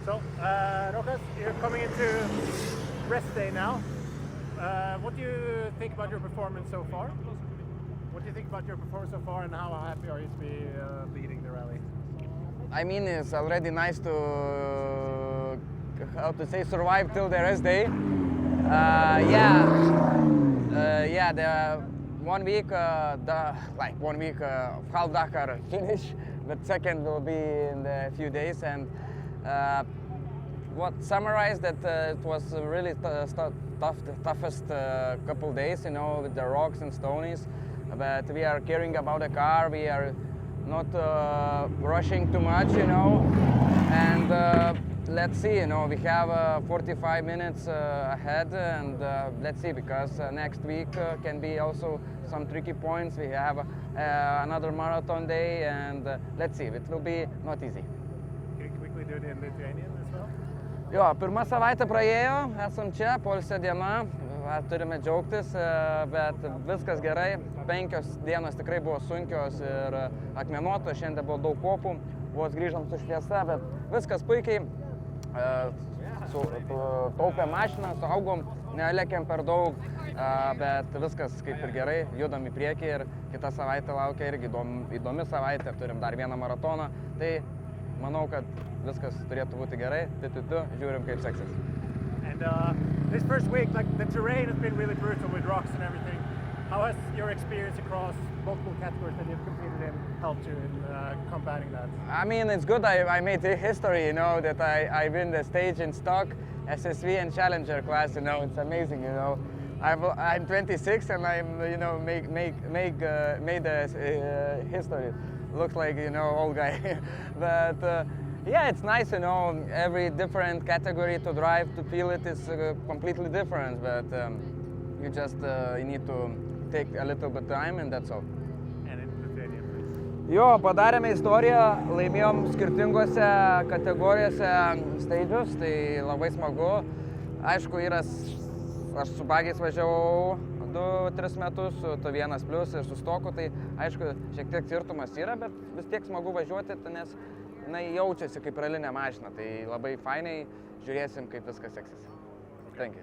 So, Rokas, you're coming into rest day now. What do you think about your performance so far? What do you think about your performance so far, and how happy are you to be leading the rally? I mean, it's already nice to, how to say, survive till the rest day. The 1 week, half Dakar finish, but second will be in a few days. And what summarized that it was really toughest couple days, you know, with the rocks and stonies. But we are caring about the car. We are not rushing too much, you know. And let's see, you know, we have 45 minutes ahead, and let's see, because next week can be also some tricky points. We have another marathon day, and let's see, it will be not easy. Can you quickly do it in Lithuanian as well? Jo, pirma savaitė praėjo, esam čia, poilsio diena, turime džiaugtis, bet viskas gerai. 5 dienos tikrai buvo sunkios ir akmenuotos, šiandien buvo daug kopų, vos grįžom su šviesa, bet viskas puikiai. Taupė mašiną, suaugom, nelėkėm per daug, bet viskas kaip ir gerai, judam į priekį ir kitą savaitę laukia irgi įdomi savaitė, turim dar vieną maratoną, tai manau, kad viskas turėtų būti gerai, žiūrim kaip seksis. And this first week, like, the terrain has been really brutal with rocks and everything. How has your experience across multiple categories that you've competed in helped you in combating that? I mean, it's good. I made history, you know, that I win the stage in stock, SSV and Challenger class. You know, it's amazing. You know, I'm 26 and I'm, you know, made history. Looks like, you know, old guy, but. Yeah, it's nice, you know, every different category to drive, to feel it is completely different, but you just you need to take a little bit time and that's all. And in Lithuania, please. Jo, padarėme istoriją, laimėjom skirtingose kategorijose stages, tai labai smagu. Aišku, aš su bagiais važiavau 2-3 metus, su to 1+ ir su stoku, tai aišku, šiek tiek skirtumas yra, bet vis tiek smagu važiuoti, nes jinai jaučiasi kaip ralinė mašina, tai labai fainai, žiūrėsim, kaip viskas seksis. Thank you.